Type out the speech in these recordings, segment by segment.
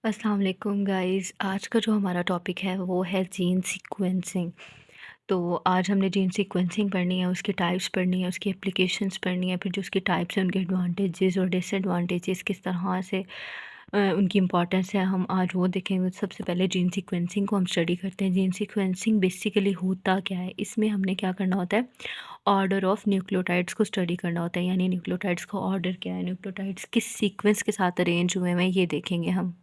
अस्सलाम वालेकुम गाइस। आज का जो हमारा टॉपिक है वो है जीन सीक्वेंसिंग। तो आज हमने जीन सीक्वेंसिंग पढ़नी है, उसकी टाइप्स पढ़नी है, उसकी एप्लीकेशंस पढ़नी है, फिर जो उसकी टाइप्स हैं उनके एडवांटेजेस और डिसएडवांटेजेस किस तरह से उनकी इंपॉर्टेंस है, हम आज वो देखेंगे। सबसे पहले जीन सीक्वेंसिंग को हम स्टडी करते हैं। जीन सीक्वेंसिंग बेसिकली होता क्या है, इसमें हमने क्या करना होता है, ऑर्डर ऑफ न्यूक्लियोटाइड्स को स्टडी करना होता है। यानी न्यूक्लियोटाइड्स का ऑर्डर क्या है, न्यूक्लियोटाइड्स किस सीक्वेंस के साथ अरेंज हुए हैं, ये देखेंगे हम।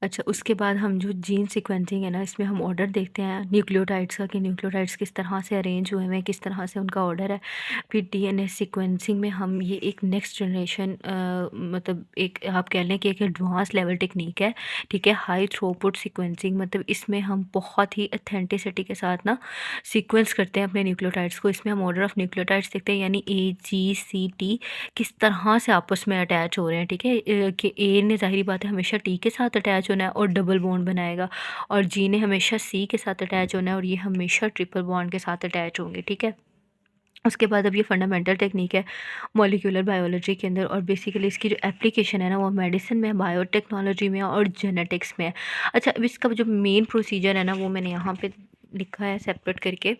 अच्छा, उसके बाद हम जो जीन सीक्वेंसिंग है ना, इसमें हम ऑर्डर देखते हैं न्यूक्लियोटाइड्स का, कि न्यूक्लियोटाइड्स किस तरह से अरेंज हुए हैं, किस तरह से उनका ऑर्डर है। फिर डीएनए सीक्वेंसिंग में हम ये एक नेक्स्ट जनरेशन मतलब एक आप कह लें कि एक एडवांस लेवल टेक्निक है, ठीक है। हाई थ्रूपुट सीक्वेंसिंग मतलब इसमें हम बहुत ही अथेंटिसिटी के साथ ना सीक्वेंस करते हैं अपने न्यूक्लियोटाइड्स को। इसमें हम ऑर्डर ऑफ न्यूक्लियोटाइड्स देखते हैं, यानी AGCT किस तरह से आपस में अटैच हो रहे हैं, ठीक है। कि ए ने ज़ाहिरी बात है हमेशा टी के साथ अटैच होना है और डबल बॉन्ड बनाएगा, और जी ने हमेशा सी के साथ अटैच होना है और ये हमेशा ट्रिपल बॉन्ड के साथ अटैच होंगे, ठीक है। उसके बाद अब ये फंडामेंटल टेक्निक है मॉलिक्यूलर बायोलॉजी के अंदर, और बेसिकली इसकी जो एप्लीकेशन है ना वो मेडिसिन में, बायोटेक्नोलॉजी में और जेनेटिक्स में है। अच्छा, अब इसका जो मेन प्रोसीजर है ना वो मैंने यहाँ पे लिखा है सेपरेट करके।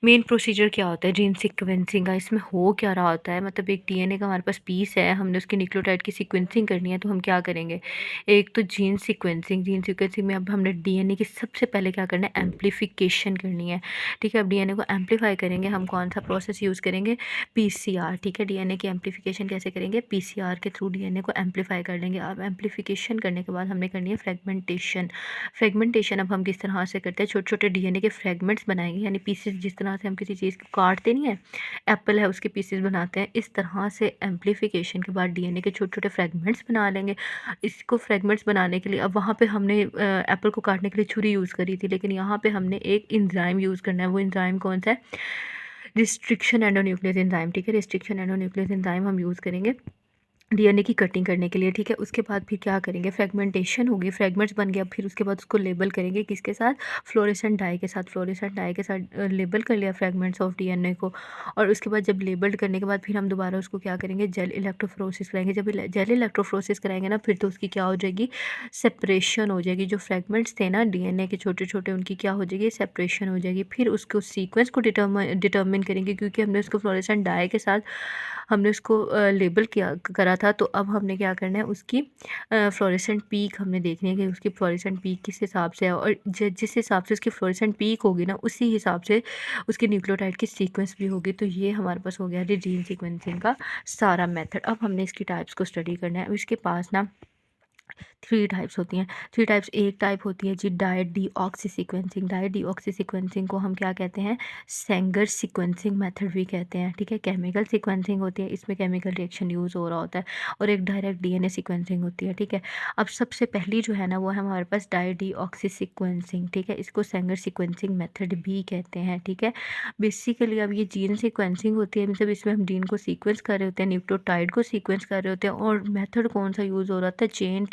मेन प्रोसीजर क्या होता है जीन सीक्वेंसिंग का, इसमें हो क्या रहा होता है, मतलब एक डीएनए का हमारे पास पीस है, हमने उसकी न्यूक्लियोटाइड की सीक्वेंसिंग करनी है, तो हम क्या करेंगे, एक तो जीन सीक्वेंसिंग में अब हमने डीएनए की सबसे पहले क्या करना है, एम्प्लीफिकेशन करनी है, ठीक है। अब डीएनए को एम्पलीफाई करेंगे हम, कौन सा प्रोसेस यूज़ करेंगे, पीसीआर, ठीक है। डीएनए की एम्पलीफिकेशन कैसे करेंगे, पीसीआर के थ्रू डीएनए को एम्पलीफाई कर लेंगे। अब एम्पलीफिकेशन करने के बाद हमने करनी है फ्रेगमेंटेशन। फ्रेगमेंटेशन अब हम किस तरह से करते हैं, छोटे छोटे डीएनए के फ्रेगमेंट्स बनाएंगे, यानी पीसेस, जिस तरह से हम किसी चीज़ को काटते नहीं है, एप्पल है उसके पीसेस बनाते हैं, इस तरह से एम्पलीफिकेशन के बाद डीएनए के छोटे छोटे फ्रेगमेंट्स बना लेंगे। इसको फ्रेगमेंट्स बनाने के लिए अब वहाँ पे हमने एप्पल को काटने के लिए छुरी यूज़ करी थी, लेकिन यहाँ पे हमने एक एंजाइम यूज़ करना है। वो एंजाइम कौन सा है, रिस्ट्रिक्शन एंडोन्यूक्लियस एंजाइम, ठीक है। रिस्ट्रिक्शन एंडोन्यूक्लियस एंजाइम हम यूज़ करेंगे डीएनए की कटिंग करने के लिए, ठीक है। उसके बाद फिर क्या करेंगे, फ्रेगमेंटेशन होगी, फ्रेगमेंट्स बन गया, फिर उसके बाद उसको लेबल करेंगे किसके साथ, फ्लोरेसेंट डाई के साथ। फ्लोरेसेंट डाई के साथ लेबल कर लिया फ्रेगमेंट्स ऑफ डीएनए को, और उसके बाद जब लेबल्ड करने के बाद फिर हम दोबारा उसको क्या करेंगे, जेल इलेक्ट्रोफोरेसिस कराएंगे। जब जेल इलेक्ट्रोफोरेसिस कराएंगे ना, फिर तो उसकी क्या हो जाएगी, सेपरेशन हो जाएगी। जो फ्रेगमेंट्स थे ना डीएनए के छोटे छोटे, उनकी क्या हो जाएगी, सेपरेशन हो जाएगी। फिर उसको सीक्वेंस को डिटर्मिन करेंगे, क्योंकि हमने उसको फ्लोरेसेंट डाई के साथ हमने उसको लेबल किया करा था, तो अब हमने क्या करना है, उसकी फ्लोरेसेंट पीक हमने देखनी है कि उसकी फ्लोरेसेंट पीक किस हिसाब से है, और जिस हिसाब से उसकी फ्लोरेसेंट पीक होगी ना, उसी हिसाब से उसकी न्यूक्लियोटाइड की सीक्वेंस भी होगी। तो ये हमारे पास हो गया जीन सीक्वेंसिंग का सारा मेथड। अब हमने इसकी टाइप्स को स्टडी करना है। इसके पास ना थ्री टाइप्स होती हैं। थ्री टाइप्स, एक टाइप होती है जी dideoxy sequencing. Dideoxy sequencing को हम क्या कहते हैं, सेंगर सीक्वेंसिंग मेथड भी कहते हैं, ठीक है। केमिकल सीक्वेंसिंग होती है, इसमें केमिकल रिएक्शन यूज़ हो रहा होता है, और एक डायरेक्ट डीएनए सीक्वेंसिंग होती है, ठीक है। अब सबसे पहली जो है ना वो है हमारे पास डायट डी ऑक्सी सीक्वेंसिंग, ठीक है। इसको सेंगर सीक्वेंसिंग मेथड भी कहते हैं, ठीक है। बेसिकली अब ये जीन सीक्वेंसिंग होती है, मतलब इसमें हम जीन को सीक्वेंस कर रहे होते हैं, न्यूक्लियोटाइड को सीक्वेंस कर रहे होते हैं, और मेथड कौन सा यूज़ हो रहा था, चेन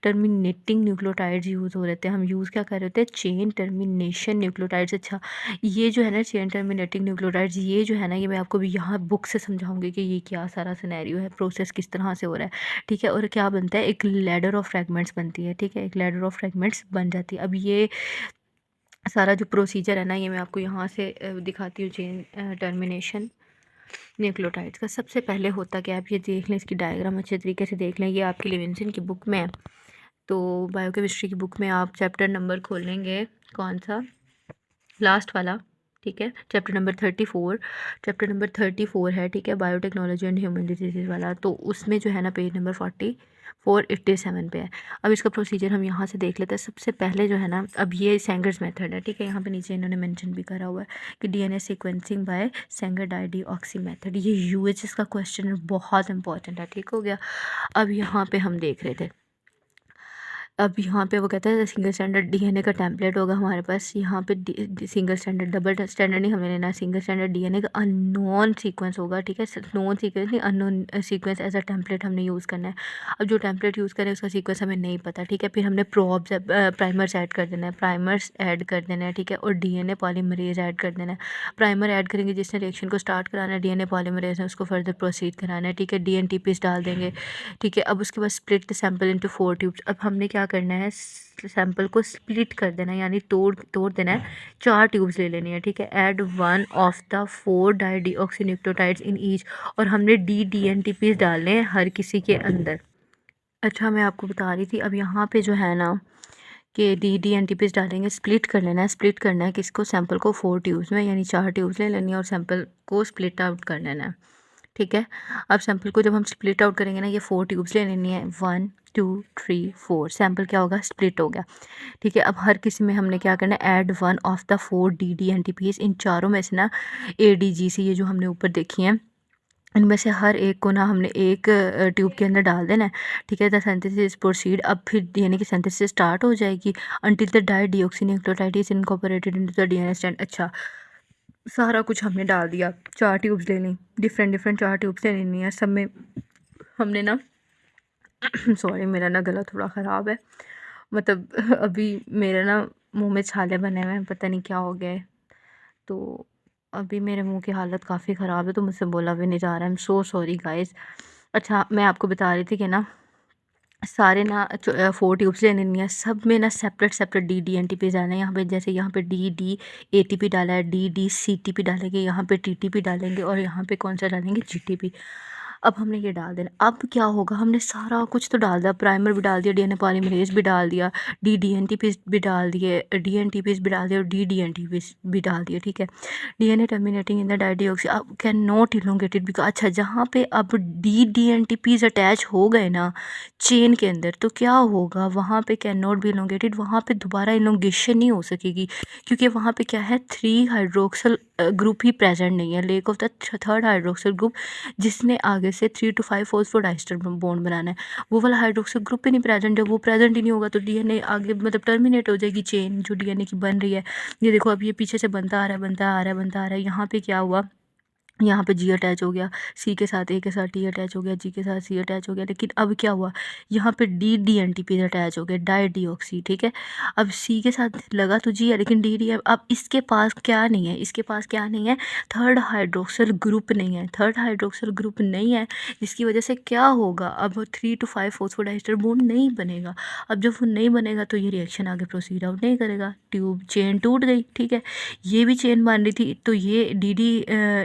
टर्मिनेटिंग न्यूक्लियोटाइड्स यूज़ हो रहे थे। हम यूज़ क्या कर रहे थे, चेन टर्मिनेशन न्यूक्लियोटाइड्स। अच्छा, ये जो है ना चेन टर्मिनेटिंग न्यूक्लियोटाइड्स, ये जो है ना, ये मैं आपको भी यहाँ बुक से समझाऊंगी कि ये क्या सारा सिनेरियो है, प्रोसेस किस तरह से हो रहा है, ठीक है। और क्या बनता है, एक लैडर ऑफ फ्रेगमेंट्स बनती है, ठीक है। एक लैडर ऑफ फ्रेगमेंट्स बन जाती है। अब ये सारा जो प्रोसीजर है ना, ये मैं आपको यहाँ से दिखाती हूँ। चेन टर्मिनेशन न्यूक्लियोटाइड्स का सबसे पहले होता क्या है, आप ये देख लें, इसकी डायग्राम अच्छे तरीके से देख लें। ये आपकी लिविंसन की बुक में है, तो बायोकेमिस्ट्री की बुक में आप चैप्टर नंबर खोलेंगे, कौन सा, लास्ट वाला, ठीक है। चैप्टर नंबर 34 है, ठीक है, बायोटेक्नोलॉजी एंड ह्यूमन डिजीज़ वाला। तो उसमें जो है ना पेज नंबर 4487 पे है। अब इसका प्रोसीजर हम यहाँ से देख लेते हैं। सबसे पहले जो है ना, अब ये सेंगर्स मेथड है, ठीक है। यहाँ पे नीचे इन्होंने मेंशन भी करा हुआ है कि DNA sequencing by Sanger dideoxy method. ये यूएचएस का क्वेश्चन बहुत इंपॉर्टेंट है, ठीक हो गया। अब यहाँ पे हम देख रहे थे अब यहाँ पे वो कहता है सिंगल स्टैंडर्ड डीएनए का टेम्पलेट होगा हमारे पास। यहाँ पे सिंगल स्टैंडर्ड, डबल स्टैंडर्ड नहीं हमें लेना, सिंगल स्टैंडर्ड डीएनए का अननोन सीक्वेंस होगा, ठीक है। नोन सीक्वेंस नहीं, unknown sequence as a template हमने यूज़ करना है। अब जो टेम्पलेट यूज़ करें उसका सीक्वेंस हमें नहीं पता, ठीक है। फिर हमने प्रोब्स प्राइमर्स ऐड कर देना है, प्राइमर्स ऐड कर देना है, ठीक है। और डीएनए पॉलीमरेज ऐड कर देना है। प्राइमर ऐड करेंगे जिसने रिएक्शन को स्टार्ट कराना है, डीएनए पॉलीमरेज ने उसको फर्दर प्रोसीड कराना है, ठीक है। डीएनटीपीस डाल देंगे, ठीक है। अब उसके बाद split the sample into 4 tubes. अब हमने क्या करना है, सैंपल को स्प्लिट कर देना है, यानी तोड़ तोड़ देना है। 4 ट्यूब्स ले लेनी है, ठीक है। Add 1 of the 4 dideoxynucleotides in each, और हमने डीएनटीपीस डालने हैं हर किसी के अंदर। अच्छा, मैं आपको बता रही थी अब यहाँ पे जो है ना कि डीएनटीपीस डालेंगे, स्प्लिट कर लेना है। स्प्लिट करना है किसको, सैंपल को 4 ट्यूब्स में, यानी 4 ट्यूब्स ले लेनी है और सैंपल को स्प्लिट आउट कर लेना है, ठीक है। अब सैंपल को जब हम स्प्लिट आउट करेंगे ना, ये 4 ट्यूब्स ले लेनी है, 1 2 3 4, सैंपल क्या होगा, स्प्लिट हो गया, ठीक है। अब हर किसी में हमने क्या करना है, ऐड 1 ऑफ द 4 डीएनटीपीस। इन चारों में से ना एडीजीसी, ये जो हमने ऊपर देखी हैं, इनमें से हर एक को ना हमने एक ट्यूब के अंदर डाल देना है, ठीक है। द सिंथेसिस प्रोसीड, अब फिर डीएनए की सिंथेसिस स्टार्ट हो जाएगी until the dideoxynucleotide is incorporated into the DNA strand. अच्छा, सारा कुछ हमने डाल दिया, 4 ट्यूब्स ले ली, डिफरेंट डिफरेंट 4 ट्यूब्स ले लेनी है। सब में हमने ना सॉरी, मेरा ना गला थोड़ा ख़राब है, मतलब अभी मेरे ना मुंह में छाले बने हुए हैं, पता नहीं क्या हो गया है। तो अभी मेरे मुंह की हालत काफ़ी ख़राब है, तो मुझसे बोला भी नहीं जा रहा है। I am so sorry guys. अच्छा, मैं आपको बता रही थी कि ना सारे ना 4 ट्यूब्स ले लेनी है, सब में ना सेपरेट सेपरेट डी जाना है। यहाँ पे जैसे यहाँ पे डी एटीपी डाला है, डी सीटीपी डालेंगे, यहाँ पे टीटीपी डालेंगे, और यहाँ पे कौन सा डालेंगे, जीटीपी। अब हमने ये डाल देना। अब क्या होगा, हमने सारा कुछ तो डाल दिया, प्राइमर भी डाल दिया, डीएनए पॉलीमरेज भी डाल दिया, डीएनटीपीस भी डाल दिए, डीएनटीपीस भी डाल दिया, और डीएनटीपीस भी डाल दिए, ठीक है। डीएनए टर्मिनेटिंग इन द डाइडिऑक्सी अब कैन नॉट इलोंगेटेड बिकॉज, अच्छा, जहाँ पे अब डीएनटीपीस अटैच हो गए ना चेन के अंदर, तो क्या होगा, वहाँ पे कैन नॉट बी इलोंगेटेड, वहाँ पे दोबारा इलोंगेशन नहीं हो सकेगी, क्योंकि वहाँ पे क्या है, 3 हाइड्रोक्सल ग्रुप ही प्रेजेंट नहीं है, lake of the 3rd hydroxyl group, जिसने आगे से 3 to 5 फॉस्फोडाइस्टर बॉन्ड बनाना है, वो वाला हाइड्रोक्सल ग्रुप ही नहीं प्रेजेंट है। वो प्रेजेंट ही नहीं होगा तो डीएनए आगे मतलब टर्मिनेट हो जाएगी चेन जो डीएनए की बन रही है। ये देखो, अब ये पीछे से बनता आ रहा है, बनता आ रहा है, बनता आ रहा है। यहाँ पे क्या हुआ, यहाँ पे जी अटैच हो गया, सी के साथ ए के साथ टी अटैच हो गया, जी के साथ सी अटैच हो गया, लेकिन अब क्या हुआ, यहाँ पे D N T P attach हो गया, डाई डीऑक्सी, ठीक है। अब सी के साथ लगा तो जी है, लेकिन डी अब इसके पास क्या नहीं है, इसके पास क्या नहीं है, 3rd हाइड्रोक्सल ग्रुप नहीं है, 3rd हाइड्रोक्सल ग्रुप नहीं है, जिसकी वजह से क्या होगा, अब 3 to 5 फॉस्फोडाइस्टर बॉन्ड नहीं बनेगा। अब जब वो नहीं बनेगा तो ये रिएक्शन आगे प्रोसीड आउट नहीं करेगा, ट्यूब चेन टूट गई, ठीक है। ये भी चेन बन रही थी, तो ये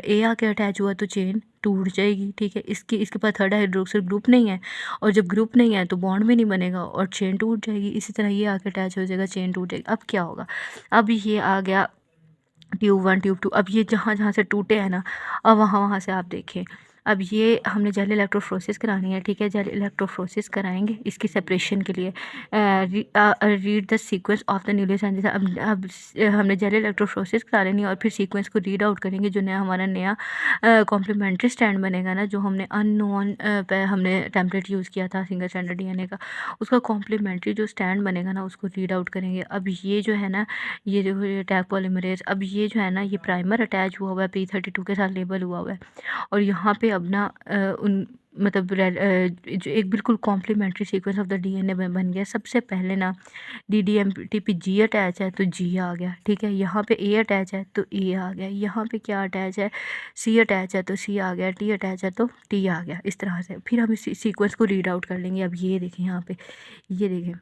ए आके अटैच हुआ तो चेन टूट जाएगी, ठीक है। इसके पास 3rd हाइड्रोक्सिल ग्रुप नहीं है, और जब ग्रुप नहीं है तो बॉन्ड भी नहीं बनेगा और चेन टूट जाएगी। इसी तरह ये आके अटैच हो जाएगा, चेन टूट जाएगी। अब क्या होगा, अब ये आ गया ट्यूब 1 ट्यूब 2। अब ये जहाँ जहाँ से टूटे हैं ना, अब वहाँ वहाँ से आप देखें, अब ये हमने जेल इलेक्ट्रोफ्रोसिस करानी है, ठीक है। जेल इलेक्ट्रोफ्रोसिस कराएंगे इसकी सेपरेशन के लिए। Read the sequence of the newly scientist. अब हमने जेल इलेक्ट्रोफ्रोसिस करा लेनी है और फिर सीक्वेंस को रीड आउट करेंगे, जो नया हमारा नया कॉम्प्लीमेंट्री स्टैंड बनेगा ना, जो हमने अननोन पे हमने टेम्पलेट यूज़ किया था सिंगल स्टैंडर्ड डीएनए का, उसका कॉम्प्लीमेंट्री जो स्टैंड बनेगा ना, उसको रीड आउट करेंगे। अब ये जो है ना, ये जो टैग पॉलीमरेज, अब ये जो है ना, ये प्राइमर अटैच हुआ हुआ है, P32 के साथ लेबल हुआ हुआ है, और यहाँ पे अब ना उन मतलब जो एक बिल्कुल complementary sequence of the DNA बन गया। सबसे पहले ना डीडीएमटी जी अटैच है तो जी आ गया, ठीक है। यहाँ पे ए अटैच है तो ए आ गया, यहाँ पे क्या अटैच है, सी अटैच है तो सी आ गया, टी अटैच है तो टी आ गया। इस तरह से फिर हम इस सीक्वेंस को रीड आउट कर लेंगे। अब ये देखें, यहाँ पे ये देखें,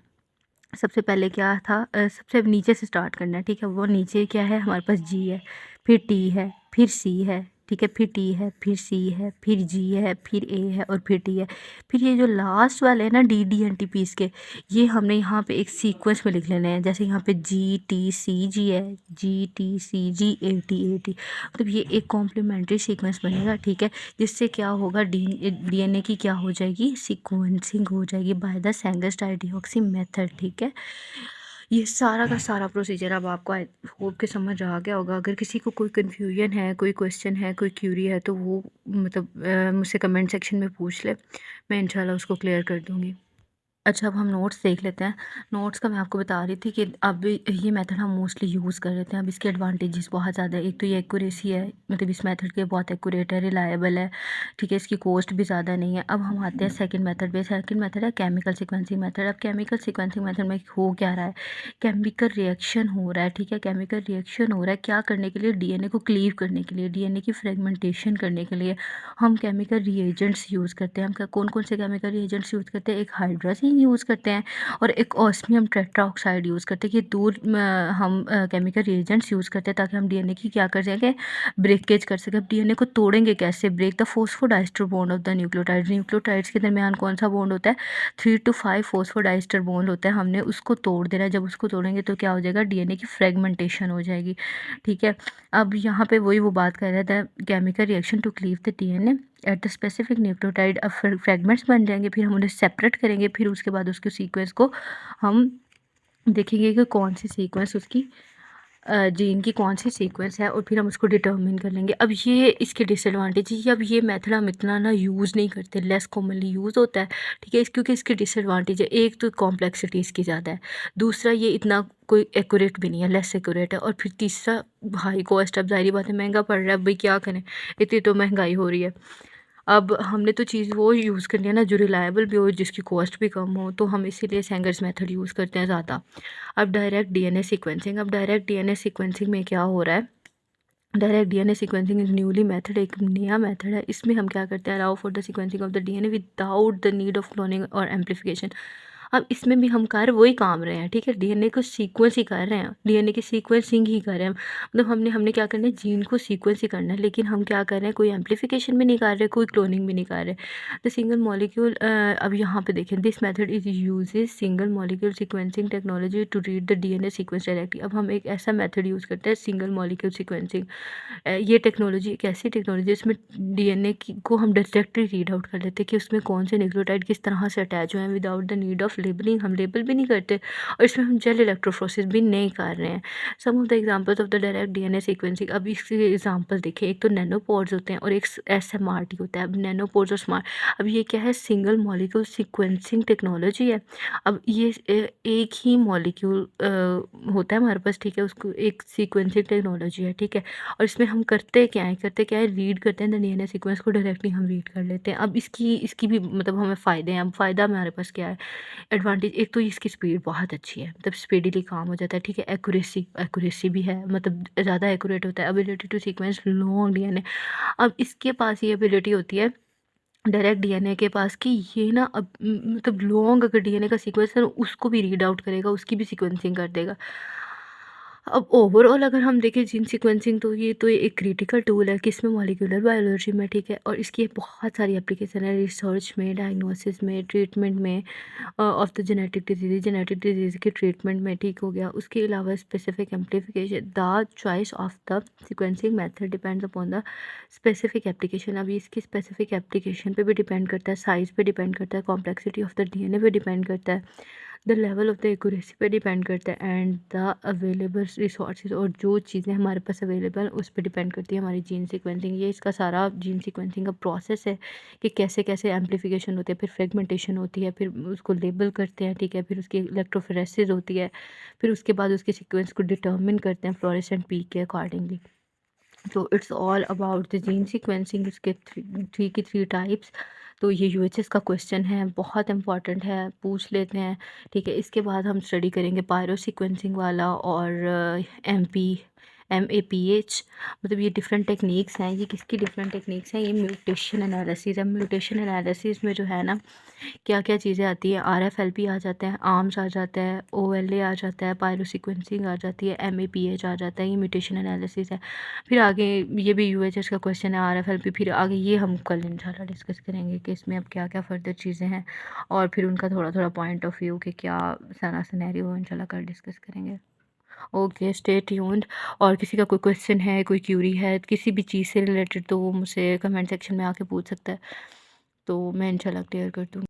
सबसे पहले क्या था, सबसे नीचे से स्टार्ट करना है, ठीक है। वो नीचे क्या है, हमारे पास जी है, फिर टी है, फिर सी है, ठीक है, फिर टी है, फिर सी है, फिर जी है, फिर ए है, और फिर टी है। फिर ये जो लास्ट वाले हैं ना डी एन टी पीस के, ये हमने यहाँ पे एक सीक्वेंस में लिख लेने हैं। जैसे यहाँ पे जी टी सी जी है, G T C ji A T, मतलब ये एक कॉम्प्लीमेंट्री सीक्वेंस बनेगा, ठीक है। जिससे क्या होगा, डीएनए की क्या हो जाएगी, सीक्वेंसिंग हो जाएगी बाय द सेंगर्स डाइडिऑक्सी मेथड, ठीक है। ये सारा का सारा प्रोसीजर अब आपको आई होप के समझ आ गया होगा। अगर किसी को कोई कन्फ्यूजन है, कोई क्वेश्चन है, कोई क्यूरी है, तो वो मतलब मुझसे कमेंट सेक्शन में पूछ ले, मैं इंशाल्लाह उसको क्लियर कर दूँगी। अच्छा, अब हम नोट्स देख लेते हैं। नोट्स का मैं आपको बता रही थी कि अब ये मेथड हम मोस्टली यूज़ कर लेते हैं। अब इसके एडवांटेजेस बहुत ज़्यादा है। एक तो ये एक्यूरेसी है, मतलब इस मेथड के बहुत एक्यूरेट है, रिलायबल है, ठीक है? इसकी कॉस्ट भी ज़्यादा नहीं है। अब हम आते हैं सेकंड मेथड पे। सेकंड मेथड है केमिकल सीक्वेंसिंग मेथड। अब केमिकल सीक्वेंसिंग मेथड में हो क्या रहा है, केमिकल रिएक्शन हो रहा है, ठीक है? केमिकल रिएक्शन हो रहा है क्या करने के लिए? डीएनए को क्लीव करने के लिए, डीएनए की फ्रेगमेंटेशन करने के लिए हम केमिकल रिएजेंट्स यूज़ करते हैं। हम कौन कौन से केमिकल रिएजेंट्स यूज़ करते हैं? एक हाइड्रोजन यूज़ करते हैं और एक ऑस्मियम टेट्राऑक्साइड यूज़ करते हैं। ये दो हम केमिकल रिएजेंट्स यूज़ करते हैं ताकि हम डीएनए की क्या कर सकें, ब्रेकेज कर सकें। अब डीएनए को तोड़ेंगे कैसे? Break the phosphodiester bond of the nucleotides. Nucleotides के दरमियान कौन सा बॉन्ड होता है? 3 to 5 फॉस्फोडाइस्टर बॉन्ड होता है। हमने उसको तोड़ देना है। जब उसको तोड़ेंगे तो क्या हो जाएगा? डीएनए की फ्रेगमेंटेशन हो जाएगी, ठीक है? अब यहाँ पे वही वो बात कर रहे थे, chemical reaction to cleave the DNA at the specific nucleotide. अब फ्रेगमेंट्स बन जाएंगे, फिर हम उन्हें सेपरेट करेंगे, फिर उसके बाद उसके सीक्वेंस को हम देखेंगे कि कौन सी सीक्वेंस उसकी जीन की कौन सी सीक्वेंस है और फिर हम उसको डिटर्मिन कर लेंगे। अब ये इसके डिसएडवांटेज है, अब ये मेथड हम इतना ना यूज़ नहीं करते, लेस कॉमनली यूज़ होता है, ठीक है? क्योंकि इसके डिसएडवांटेज है, एक तो कॉम्प्लेक्सिटी इसकी ज़्यादा है, दूसरा ये इतना कोई एक्यूरेट भी नहीं है, लेस एक्यूरेट है, और फिर तीसरा हाई कॉस्ट। अब ज़ाहिर बात है महंगा पड़ रहा है, अब भाई क्या करें, इतनी तो महंगाई हो रही है। अब हमने तो चीज़ वो यूज़ करनी है ना जो रिलायबल भी हो, जिसकी कॉस्ट भी कम हो, तो हम इसीलिए सेंगर्स मेथड यूज़ करते हैं ज़्यादा। अब डायरेक्ट डीएनए सीक्वेंसिंग। अब डायरेक्ट डीएनए सीक्वेंसिंग में क्या हो रहा है? Direct DNA sequencing is newly method, एक नया मेथड है। इसमें हम क्या करते हैं? Allow for the sequencing of the DNA without the need of cloning और एम्पलीफिकेशन। अब इसमें भी हम कर वही काम रहे हैं, ठीक है? डीएनए को सीक्वेंस ही कर रहे हैं, डीएनए की सीक्वेंसिंग ही कर रहे हैं। मतलब हमने हमने क्या करना है? जीन को सीक्वेंस ही करना है, लेकिन हम क्या कर रहे हैं? कोई एम्पलीफिकेशन भी नहीं कर रहे, कोई क्लोनिंग भी नहीं कर रहे। द सिंगल मॉलिक्यूल, अब यहाँ पे देखें, this method is uses single molecule sequencing technology to read the DNA sequence directly. अब हम एक ऐसा मेथड यूज़ करते हैं, सिंगल मॉलिक्यूल सीक्वेंसिंग। ये टेक्नोलॉजी एक ऐसी टेक्नोलॉजी है, इसमें डीएनए की को हम डायरेक्टली रीड आउट कर लेते हैं कि उसमें कौन से न्यूक्लियोटाइड किस तरह से अटैच हुए हैं, without the need of labelling. हम लेबल भी नहीं करते और इसमें हम जेल इलेक्ट्रोफोरेसिस भी नहीं कर रहे हैं। Some of the examples of the direct DNA sequencing. अब इसके एग्जांपल देखें, एक तो नैनोपोर्स होते हैं और एक एसएमआरटी होता है। अब नैनोपोर्स और स्मार्ट, अब ये क्या है? सिंगल मॉलिक्यूल सीक्वेंसिंग टेक्नोलॉजी है। अब ये एक ही मॉलिक्यूल होता है हमारे पास, ठीक है? उसको एक सीक्वेंसिंग टेक्नोलॉजी है, ठीक है? और इसमें हम करते क्या है, रीड करते हैं द डीएनए सीक्वेंस को, डायरेक्टली हम रीड कर लेते हैं। अब इसकी इसकी भी मतलब हमें फ़ायदे हैं। अब फ़ायदा हमारे पास क्या है? एडवांटेज, एक तो इसकी स्पीड बहुत अच्छी है, मतलब स्पीडीली काम हो जाता है, ठीक है? एक्यूरेसी एक्यूरेसी भी है, मतलब ज़्यादा एक्यूरेट होता है। Ability to sequence long DNA. अब इसके पास ये एबिलिटी होती है डायरेक्ट डीएनए के पास कि ये ना, अब मतलब लॉन्ग अगर डीएनए का सीक्वेंस है ना, उसको भी रीड आउट करेगा, उसकी भी सीक्वेंसिंग कर देगा। अब ओवरऑल अगर हम देखें जीन सीक्वेंसिंग, तो ये तो एक क्रिटिकल टूल है किसमें? मॉलिक्यूलर बायोलॉजी में, ठीक है? और इसकी बहुत सारी एप्लीकेशन है, रिसर्च में, डायग्नोसिस में, ट्रीटमेंट में ऑफ द जेनेटिक डिजीज़ के ट्रीटमेंट में, ठीक हो गया। उसके अलावा specific amplification, the choice of the sequencing method depends upon the specific application. अभी इसकी स्पेसिफिक एप्लीकेशन पे भी डिपेंड करता है, साइज़ पे डिपेंड करता है, कॉम्प्लेक्सिटी ऑफ द डीएनए पे डिपेंड करता है, the level of the accuracy पे डिपेंड करता है, एंड द अवेलेबल रिसोर्सेज, और जो चीज़ें हमारे पास अवेलेबल उस पर डिपेंड करती है हमारी जीन सीक्वेंसिंग। ये इसका सारा जीन सीक्वेंसिंग का प्रोसेस है कि कैसे कैसे एम्पलीफिकेशन होती है, फिर फ्रेगमेंटेशन होती है, फिर उसको लेबल करते हैं, ठीक है? फिर उसकी इलेक्ट्रोफोरेसिस होती है, फिर उसके बाद उसके सीक्वेंस को डिटर्मिन करते हैं फ्लोरेसेंट पीक के अकॉर्डिंगली। तो it's all about the gene sequencing, इसके थ्री की थ्री टाइप्स। तो ये यूएचएस का क्वेश्चन है, बहुत इंपॉर्टेंट है, पूछ लेते हैं, ठीक है? इसके बाद हम स्टडी करेंगे पायरो सीक्वेंसिंग वाला और एमएपीएच। मतलब ये डिफरेंट टेक्निक्स हैं। ये किसकी डिफरेंट टेक्निक्स हैं? ये म्यूटेशन एनालिसिस है। म्यूटेशन एनालिसिस में जो है ना, क्या क्या चीज़ें आती हैं? आरएफएलपी आ जाता है, आर्म्स आ जाता है, ओएलए आ जाता है, पायरो सीक्वेंसिंग आ जाती है, एमएपीएच आ जाता है। ये म्यूटेशन एनालिसिस है। फिर आगे ये भी यूएचएस का क्वेश्चन है, आरएफएलपी। फिर आगे ये हम कल इंशाल्लाह डिस्कस करेंगे कि इसमें अब क्या क्या फर्दर चीज़ें हैं और फिर उनका थोड़ा थोड़ा पॉइंट ऑफ व्यू कि क्या सारा सिनेरियो इंशाल्लाह कल डिस्कस करेंगे। Okay, stay tuned. और किसी का कोई क्वेश्चन है, कोई क्यूरी है किसी भी चीज़ से रिलेटेड, तो वो मुझसे कमेंट सेक्शन में आके पूछ सकता है, तो मैं इंशाल्लाह क्लियर कर दूँगी।